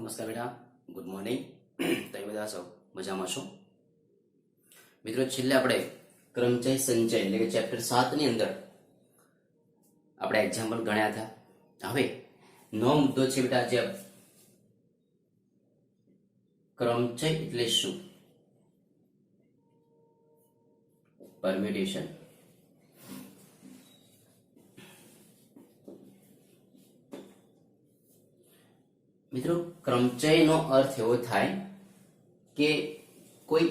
નમસ્કાર બેટા, good morning. તમે બધા સૌ મજામાં છો? મિત્રો, છેલ્લે આપણે ક્રમચય સંચય એટલે કે ચેપ્ટર 7 ની અંદર આપણે એક્ઝામ્પલ ગણ્યા હતા. હવે નો મુદ્દો છે બેટા, જે ક્રમચય એટલે શું? પરમ્યુટેશન. મિત્રો, ક્રમચયનો અર્થ એવો થાય કે કોઈ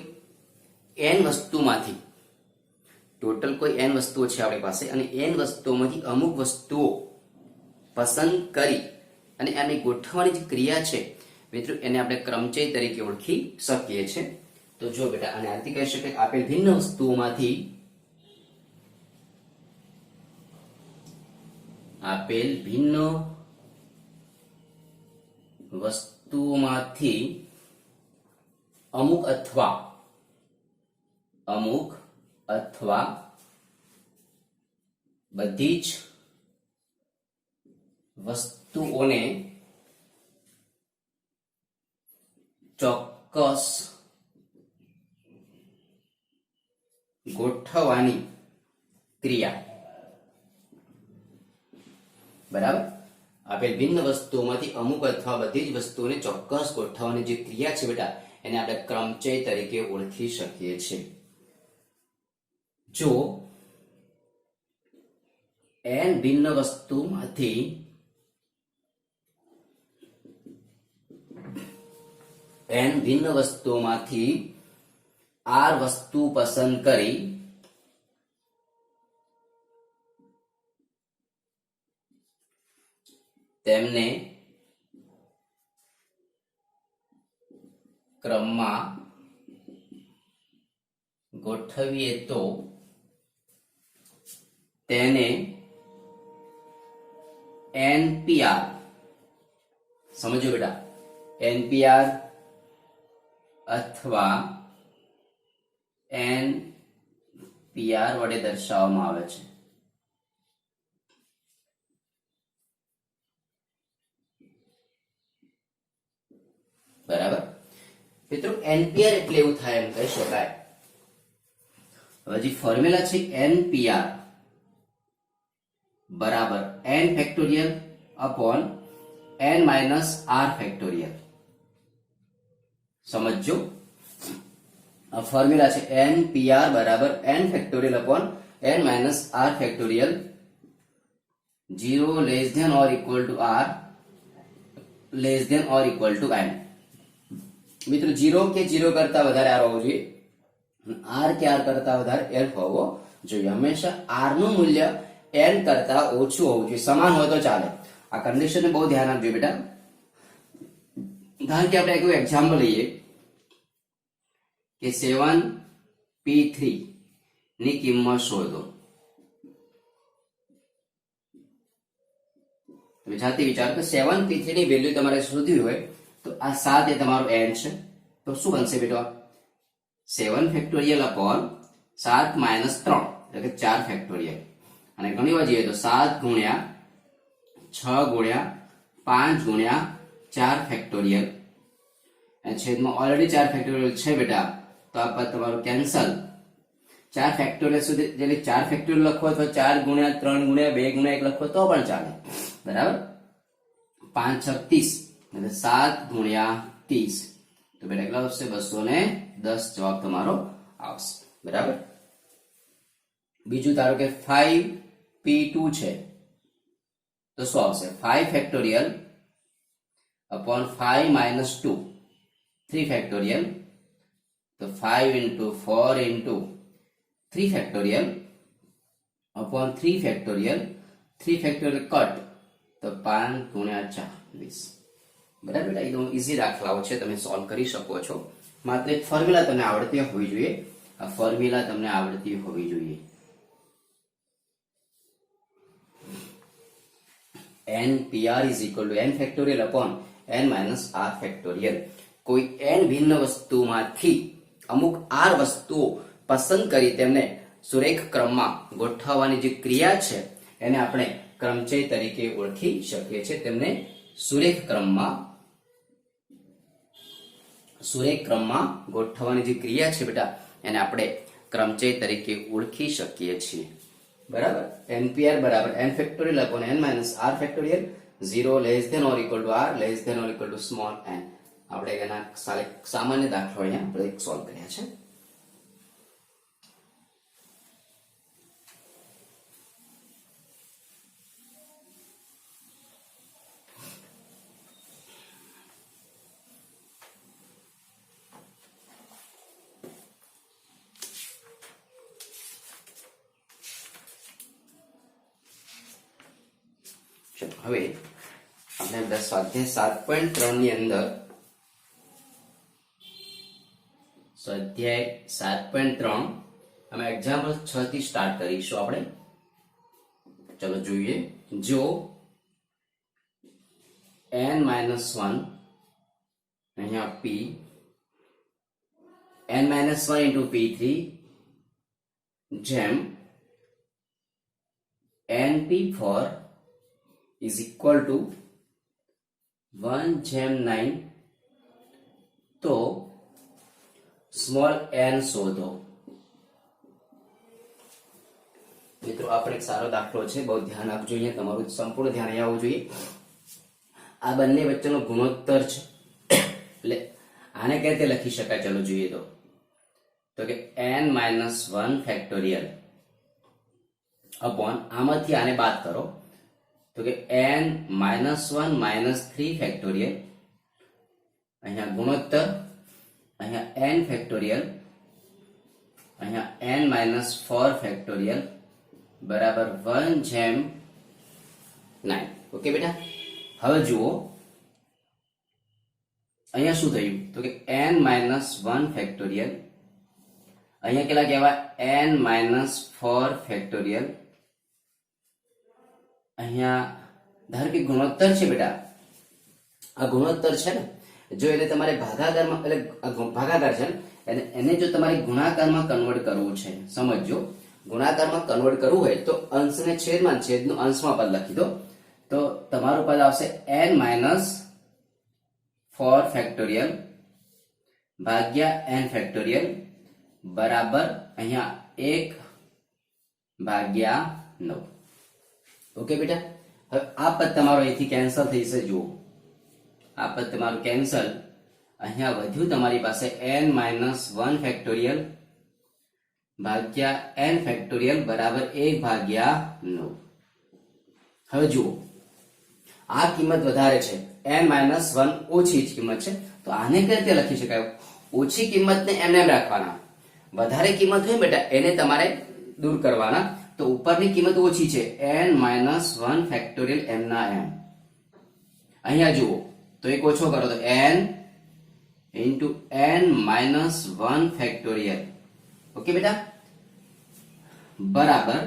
n વસ્તુમાંથી, ટોટલ કોઈ n વસ્તુઓ છે આપણી પાસે, અને n વસ્તુઓમાંથી અમુક વસ્તુઓ પસંદ કરી અને એની ગોઠવવાની જે ક્રિયા છે મિત્રો, એને આપણે ક્રમચય તરીકે ઓળખી શકીએ છીએ. તો જો બેટા, આને આથી કહી શકાય કે આપેલ ભિન્ન વસ્તુઓમાંથી અમુક અથવા બધી જ વસ્તુઓને ચોક્કસ ગોઠવવાની ક્રિયા. બરાબર? આપેલ ભિન્ન વસ્તુઓમાંથી અમુક અથવા બધી જ વસ્તુઓને ચોક્કસ ગોઠવવાની જે ક્રિયા છે બેટા, એને આપણે ક્રમચય તરીકે ઓળખી શકીએ છીએ. જો n ભિન્ન વસ્તુઓમાંથી r વસ્તુ પસંદ કરી તેમને ક્રમમાં ગોઠવીએ તો તેને NPR, સમજો બેટા, NPR અથવા NPR વડે દર્શાવવામાં આવે છે. બરાબર મિત્રો, NPR એટલે એવું થાય એમ કહી શકાય. હવે જે ફોર્મ્યુલા છે NPR બરાબર n factorial upon n minus r factorial. સમજો, આ ફોર્મ્યુલા છે NPR બરાબર n factorial upon n minus r factorial. 0 less than or equal to r less than or equal to n. મિત્રો, 0 કે 0 કરતા વધારે r હોવો જોઈએ, r કે r કરતા વધારે l હોવો જોઈએ. હંમેશા r નું મૂલ્ય n કરતા ઓછું હોવું જોઈએ. સમાન હોય તો ચાલે. આ કન્ડિશનને બહુ ધ્યાન આપજો બેટા. ધારો કે આપણે એક એક્ઝામ્પલ લઈએ કે 7p3 ની કિંમત શોધો. તમે જાતે વિચારો કે 7p3 ની વેલ્યુ તમારે શોધવી હોય તો આ 7 એ તમારો n છે, તો શું બનશે બેટા? 7 ફેક્ટોરિયલ અપોન 7 માઇનસ 3 એટલે કે 4 ફેક્ટોરિયલ. અને ઘણી વાર જઈએ તો 7 ગુણ્યા 6 ગુણ્યા 5 ગુણ્યા 4 ફેક્ટોરિયલ. અને છેદમાં ઓલરેડી 4 ફેક્ટોરિયલ છે બેટા, તો આ પદ તમારું કેન્સલ. 4 ફેક્ટોરિયલ સુધી, એટલે 4 ફેક્ટોરિયલ લખો અથવા 4 ગુણ્યા 3 ગુણ્યા 2 ગુણ્યા 1 લખો તો પણ ચાલે. બરાબર? 5 6 30 એટલે 7 ગુણ્યા 30, તો બેટા કેટલા આવશે? 210 જવાબ તમારો આવશે. બરાબર? બીજું ધારો કે 5p2 છે, તો શું આવશે? 5 ફેક્ટોરિયલ અપોન 5 માઇનસ 2 3 ફેક્ટોરિયલ, તો 5 into 4 into 3 factorial upon 3 factorial. 3 factorial cut, તો 5 ગુણ્યા 4 20. બરાબર? એકદમ ઈઝી દાખલાઓ છે, તમે સોલ્વ કરી શકો છો. માત્ર એક ફોર્મ્યુલા તમને આવડતી હોવી જોઈએ. આ ફોર્મ્યુલા તમને આવડતી હોવી જોઈએ. NPR is equal to n factorial upon n minus r factorial. કોઈ n ભિન્ન વસ્તુમાંથી અમુક r વસ્તુઓ પસંદ કરી તેમને સુરેખ ક્રમમાં ગોઠવવાની જે ક્રિયા છે એને આપણે ક્રમચય તરીકે ઓળખી શકીએ છીએ. તેમને સુરેખ ક્રમમાં સુરેખ ક્રમમાં ગોઠવવાની જે ક્રિયા છે બેટા એને આપણે ક્રમચય તરીકે ઓળખી શકીએ છીએ. બરાબર. npr બરાબર n factorial upon n minus r factorial 0 less than or equal to r less than or equal to small n. આપણે એના સામાન્ય દાખલો અહીંયા આપણે સોલ્વ કર્યા છે. હવે આપણે બધા સ્વાધ્યાય 7.3 ની અંદર સ્વાધ્યાય 7.3 અમે એક્ઝામ્પલ 6 થી સ્ટાર્ટ કરીશું આપણે. ચલો જોઈએ. જો n-1 અહીંયા p n-1 into p3 જેમ np4 is equal to 1/9 તો સ્મોલ n શોધો. મિત્રો આપણે એક સારો દાખલો છે, બહુ ધ્યાન આપજો. અહીંયા તમારું સંપૂર્ણ ધ્યાન અહીં આવવું જોઈએ. આ બંને વચ્ચેનો ગુણોત્તર છે એટલે આને કઈ રીતે લખી શકાય ચલો જોઈએ. તો કે n-1 ફેક્ટોરિયલ અપોન આમાંથી આને બાદ કરો તો કે n-1 3 ફેક્ટોરિયલ, અહીંયા ગુણોત્તર, અહીંયા n ફેક્ટોરિયલ, અહીંયા n-4 ફેક્ટોરિયલ બરાબર 1/9. ઓકે બેટા. હવે જુઓ અહીંયા શું થયું તો કે n-1 ફેક્ટોરિયલ, અહીંયા કેટલા કહેવાય n-4 ફેક્ટોરિયલ. અહીંયા ધારો કે ગુણોત્તર છે બેટા, આ ગુણોત્તર છે ને, જો એટલે તમારે ભાગાકારમાં એટલે ભાગાકાર છે ને એને જો તમારે ગુણાકારમાં કન્વર્ટ કરવું છે, સમજજો. ગુણાકારમાં કન્વર્ટ કરવું હોય તો અંશને છેદમાં, છેદનું અંશમાં પદ લખી દો તો તમારું પદ આવશે n-4 ફેક્ટોરિયલ ભાગ્યા n ફેક્ટોરિયલ બરાબર અહીંયા 1/9. ઓકે બેટા. હવે આ પદ તમારો અહીંથી કેન્સલ થઈ જશે. જુઓ આ પદ તમારું કેન્સલ. અહીંયા વધ્યું તમારી પાસે n-1 ફેક્ટોરિયલ ભાગ્યા n ફેક્ટોરિયલ બરાબર 1/9. હવે જુઓ આ કિંમત વધારે છે, n-1 ઓછી કિંમત છે, તો આને કઈ રીતે લખી શકાય? ઓછી કિંમતને એમને રાખવાના, વધારે કિંમત હોય બેટા એને તમારે દૂર કરવાના. તો ઉપરની કિંમત ઓછી છે n-1 ફેક્ટોરિયલ m ના m. અહીંયા જુઓ તો એક ઓછો કરો તો n into n-1 factorial. Okay બેટા બરાબર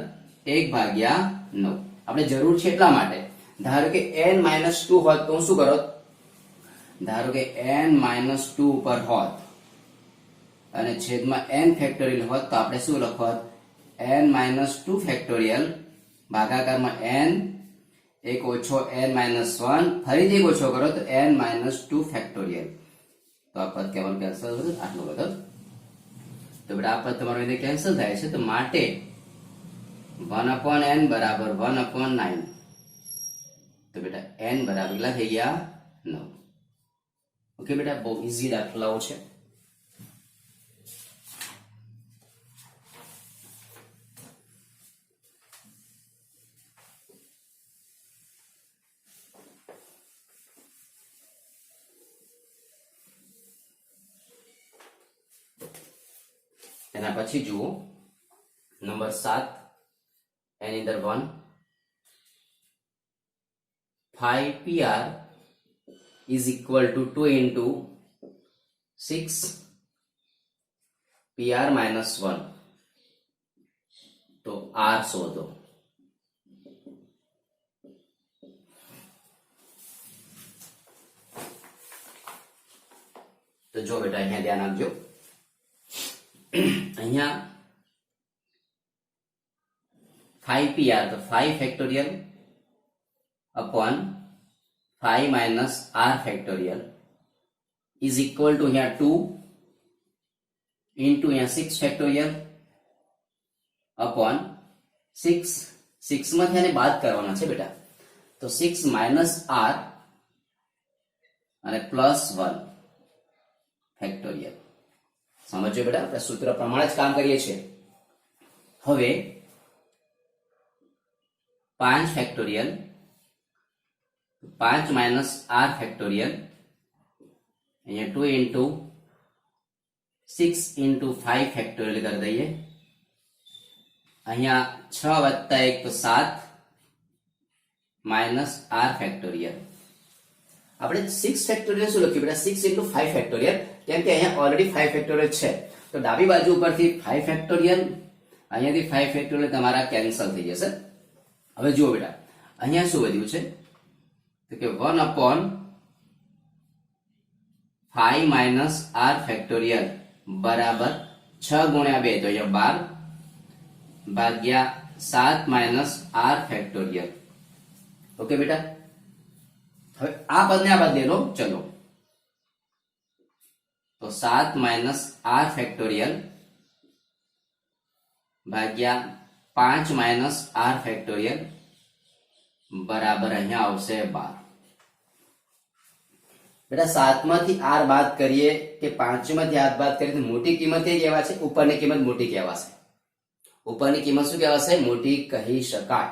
1/9. આપણે જરૂર છે એટલા માટે. ધારો કે n-2 હોત તો શું કરો? ધારો કે n-2 ઉપર હોત અને છેદમાં n ફેક્ટોરિયલ હોત તો આપણે શું લખોત? n-2 ફેક્ટોરિયલ ભાગાકારમાં n, એક ઓછો n-1, ફરીથી એક ઓછો કરો તો n-2 ફેક્ટોરિયલ. તો આ પદ કેવલ કેન્સલ થશે, આટલું બધું. તો બેટા આ પદ તમારું એને કેન્સલ થાય છે, તો માટે 1/n બરાબર 1/9. તો બેટા n બરાબર કેટલા થઈ ગયા? 9. ઓકે બેટા, બહુ ઈઝી દાખલાઓ છે. એના પછી જુઓ નંબર 7, એની અંદર 1 5pr is equal to 2 into 6 pr minus 1. તો r શોધો. તો જો બેટા અહીંયા ધ્યાન આપજો. અહીંયા 5pr તો 5 factorial upon 5 minus r factorial is equal two અહીંયા 2 ઇન્ટુ અહીંયા 6 ફેક્ટોરિયલ અપોન 6 માંથી આને બાદ કરવાના છે બેટા, તો 6 માઇનસ આર અને પ્લસ 1 ફેક્ટોરિયલ. સમજો બેટા, આપણે સૂત્ર પ્રમાણે જ કામ કરીએ છીએ. હવે 5 ફેક્ટોરિયલ, 5 માઇનસ આર ફેક્ટોરિયલ, અહીંયા 2 ઇન્ટુ 6 ઇન્ટુ 5 ફેક્ટોરિયલ કરી દઈએ. અહીંયા 6 વત્તા 1 તો 7 માઇનસ આર ફેક્ટોરિયલ. આપણે 6 ફેક્ટોરિયલ શું લખ્યું બેટા? 6 ઇન્ટુ 5 ફેક્ટોરિયલ, કેમ કે અહીંયા ઓલરેડી 5 ફેક્ટોરિયલ છે. તો ડાબી બાજુ ઉપરથી 5 ફેક્ટોરિયલ, અહીંયાથી 5 ફેક્ટોરિયલ તમારા કેન્સલ થઈ જશે. હવે જુઓ બેટા, અહીંયા શું વધ્યું છે? તો કે 1 અપોન 5 માઇનસ આર ફેક્ટોરિયલ બરાબર 6 ગુણ્યા 2 તો અહીંયા 12 ભાગ્યા 7 માઇનસ આર ફેક્ટોરિયલ. ઓકે બેટા, હવે આ પદને આ પદ લો. ચલો, તો 7 માઇનસ આર ફેક્ટોરિયલ ભાગ્યા 5 માઇનસ આર ફેક્ટોરિયલ બરાબર અહીંયા આવશે 12. બેટા 7 માંથી આર બાદ કરીએ કે 5 માંથી આર બાદ કરીએ તો મોટી કિંમત એ કહેવાશે, ઉપરની કિંમત મોટી કહેવાશે. ઉપરની કિંમત શું કહેવાશે? મોટી કહી શકાય.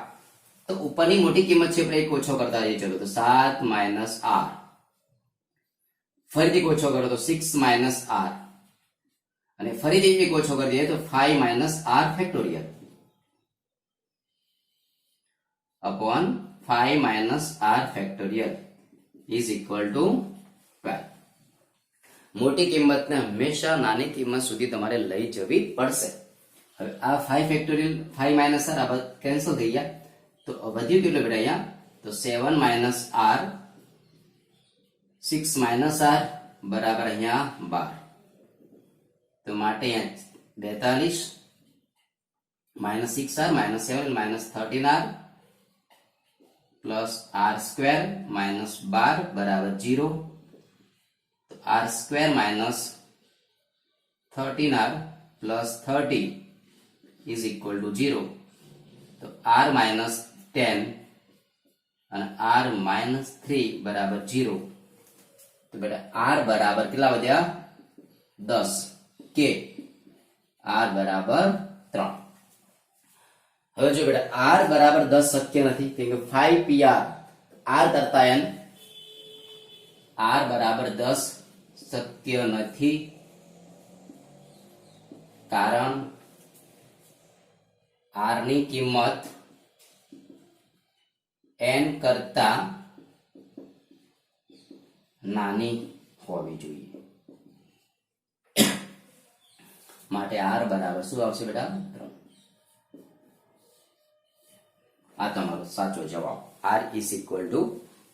તો ઉપરની મોટી કિંમત છે આપણે એક ઓછો કરતા જઈએ. ચલો, તો 7 માઇનસ આર, ફરીથી ઓછો કરો તો 6 માઇનસ આર, અને ફરીથી એક ઓછો કરી દઈએ તો 5 minus R factorial upon 5 minus R factorial is equal to 12. મોટી કિંમતને હંમેશા નાની કિંમત સુધી તમારે લઈ જવી પડશે. હવે આ 5 ફેક્ટોરિયલ 5 માઇનસ આર આ કેન્સલ થઈ ગયા, તો વધ્યું કેટલું બેટા અહીંયા? તો 7 માઇનસ આર, 6 માઇનસ આર બરાબર અહીંયા 12. તો માટે અહીંયા 42 minus 6 R minus 7 minus 13 R plus R square minus 12 બરાબર 0. તો R square minus 13 R plus 30 is equal to 0. તો આર માઇનસ 10 અને આર માઇનસ 3 બરાબર 0. તો બેટા આર બરાબર કેટલા વધ્યા? 10. કે આર બરાબર 3. હવે જો બેટા આર બરાબર 10 શક્ય નથી, કેમ કે 5 pr આર કરતા n આર બરાબર 10 શક્ય નથી, કારણ આર ની કિંમત n કરતા નાની હોવી જોઈએ. માટે આર બરાબર શું આવશે બેટા? 3. આ તમારો સાચો જવાબ. R is equal to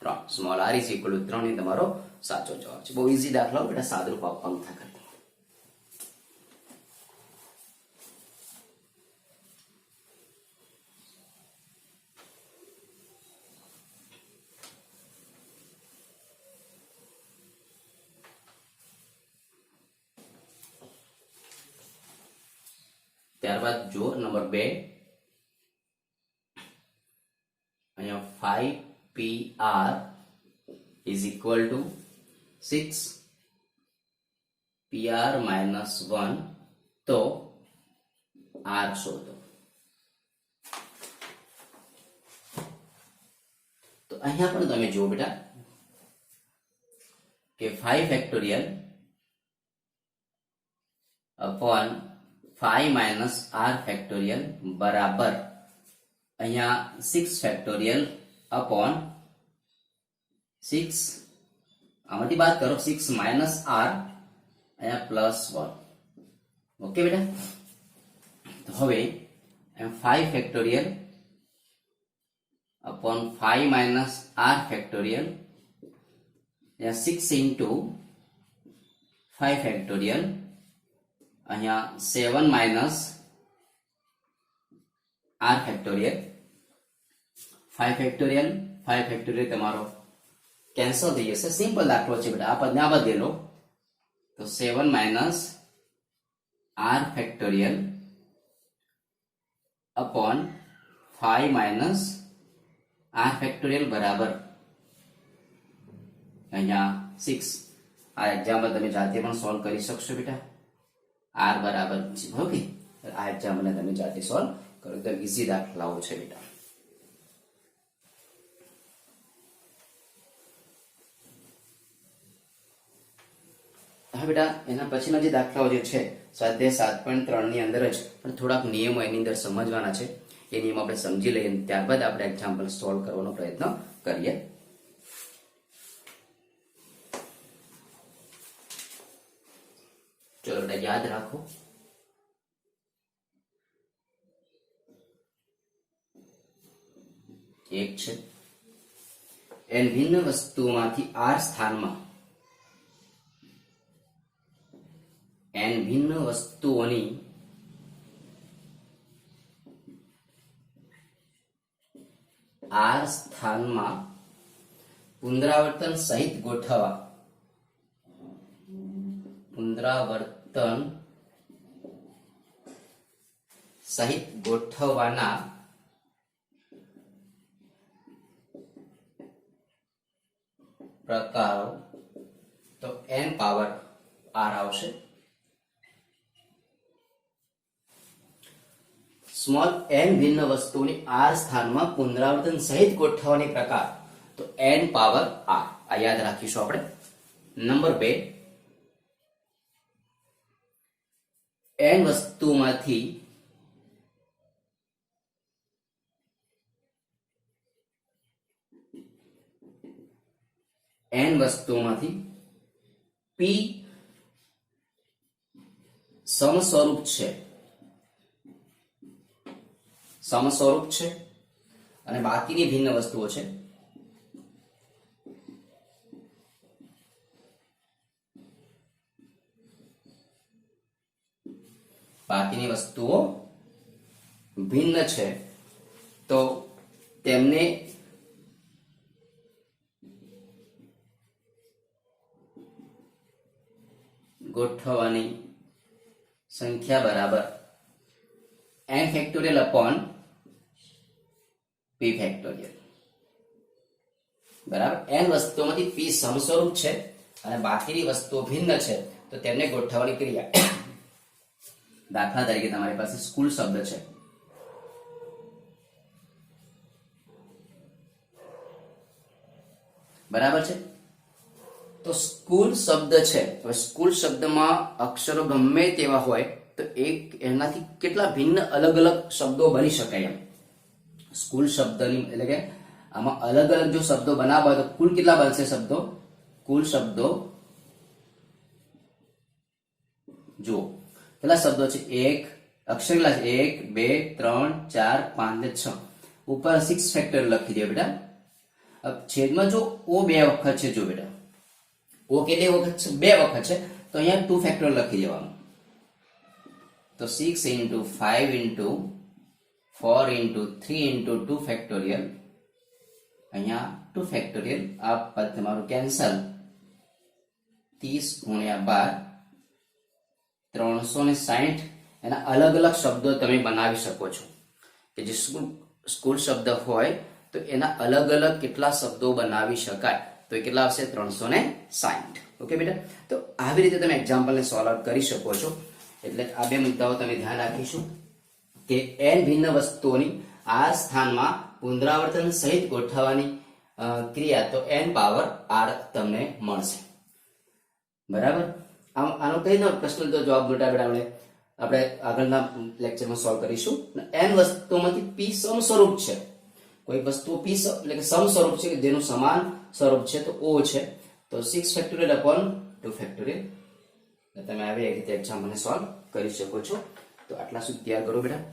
3. Small R is equal to 3 એ તમારો સાચો જવાબ છે. બહુ ઈઝી દાખલો બેટા, સાદુરૂપ આપવાનું થાય. ત્યારબાદ જો નંબર 2, અહીંયા 5pr is equal two 6pr minus 1, તો r શોધો. તો અહીંયા પણ તમે જુઓ બેટા કે 5 factorial upon 5 minus R factorial બરાબર અહીંયા 6 ફેક્ટોરિયલ અપોન 6, આમાંથી બાદ કરો 6 માઇનસ આર, અહીંયા પ્લસ 1. ઓકે બેટા, તો હવે 5 factorial upon 5 minus R factorial, અહીંયા 6 ઇન્ટુ 5 ફેક્ટોરિયલ, અહીંયા 7 માઇનસ આર ફેક્ટોરિયલ, 5 ફેક્ટોરિયલ તમારો કેન્સલ થઈ જશે. સિમ્પલ દાખલો છે બેટા, આ પદને આ બદલી લો તો 7 minus r factorial upon 5 minus r factorial બરાબર અહીંયા 6. આ એક્ઝામ્પલ તમે જાતે પણ સોલ્વ કરી શકશો બેટા. r બરાબર ઓકે, આ એક્ઝામ્પલ તમે જાતે સોલ્વ કરો. તો ઈઝી દાખલાઓ છે બેટા. હા બેટા, એના પછીના જે દાખલાઓ જે છે સ્વાધ્યાય 7.3 ની અંદર જ પણ થોડાક નિયમો એની અંદર સમજવાના છે. એ નિયમ આપણે સમજી લઈએ, ત્યારબાદ આપણે એક્ઝામ્પલ સોલ્વ કરવાનો પ્રયત્ન કરીએ. ચલો બેટા, યાદ રાખો. એક છે n ભિન્ન વસ્તુઓમાંથી r સ્થાનમાં n ભિન્ન વસ્તુઓની r સ્થાનમાં પુનરાવર્તન સહિત ગોઠવવા ગોઠવવાના પ્રકારો. તો n પાવર r આવશે. સ્મોલ n ભિન્ન વસ્તુની r સ્થાનમાં પુનરાવર્તન સહિત ગોઠવવાની પ્રકાર. તો n પાવર r. આ યાદ રાખીશું આપણે. નંબર 2, n વસ્તુમાંથી p સમસ્વરૂપ છે અને બાકીની ભિન્ન વસ્તુઓ છે. બાકીની વસ્તુઓ ભિન્ન છે તો તેમને ગોઠવવાની સંખ્યા બરાબર n factorial upon p factorial. બરાબર. n વસ્તુઓમાંથી p સમસ્વરૂપ છે અને બાકીની વસ્તુઓ ભિન્ન છે તો તેમને ગોઠવવાની ક્રિયા. દાખલા તરીકે તમારી પાસે સ્કૂલ શબ્દ છે. બરાબર છે. તો સ્કૂલ શબ્દ છે. હવે સ્કૂલ શબ્દમાં અક્ષરો ગમે તેવા હોય તો એનાથી કેટલા ભિન્ન અલગ અલગ શબ્દો બની શકાય. એમ સ્કૂલ શબ્દની એટલે કે આમાં અલગ અલગ જો શબ્દો બનાવવા હોય તો કુલ કેટલા બનશે શબ્દો? કુલ શબ્દો જો કેટલા શબ્દો છે? એક અક્ષર કેટલા છે? 1 2 3 4 5 ને 6. ઉપર 6 ફેક્ટર લખી દે બેટા. છેદમાં જો o 2 વખત છે. જો બેટા o કેટલી વખત છે? 2 વખત છે. તો અહીંયા 2 ફેક્ટર લખી દેવાનું. તો 6 into 5 into 4 into 3 into 2 factorial. અહીંયા 2 ફેક્ટોરિયલ. આ પદ તમારું કેન્સલ. 30 ગુણ્યા 12 360. એના અલગ અલગ શબ્દો તમે બનાવી શકો છો. કે જે સ્કૂલ શબ્દ હોય તો એના અલગ અલગ કેટલા શબ્દો બનાવી શકાય. તો એ કેટલા આવશે? 360. ઓકે બેટા. તો આવી રીતે તમે એક્ઝામ્પલને સોલ્વ કરી શકો છો. એટલે આ બે મુદ્દાઓ તમે ધ્યાન રાખીશું કે n ભિન્ન વસ્તુઓની r સ્થાનમાં પુનરાવર્તન સહિત ગોઠવવાની ક્રિયા. તો n પાવર r તમને મળશે. બરાબર. આનો કઈ નો પ્રશ્ન તો જવાબ મોટા બેટા આપણે આગળના લેક્ચરમાં સોલ્વ કરીશું. n વસ્તુઓમાંથી p સમસ્વરૂપ છે. કોઈ વસ્તુ p એટલે કે સમસ્વરૂપ છે કે જેનું સમાન સ્વરૂપ છે તો o છે. તો 6 ફેક્ટોરિયલ અપોન 2 ફેક્ટોરિયલ. તમે આવી રીતે એક્ઝામ્પલને સોલ્વ કરી શકો છો. તો આટલા સુધી તૈયાર કરો બેટા.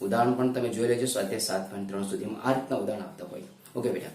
ઉદાહરણ પણ તમે જોઈ લેજો. સ્વાધ્યાય 7.3 સુધીમાં આ રીતના ઉદાહરણ આપતા હોય. ઓકે બેટા.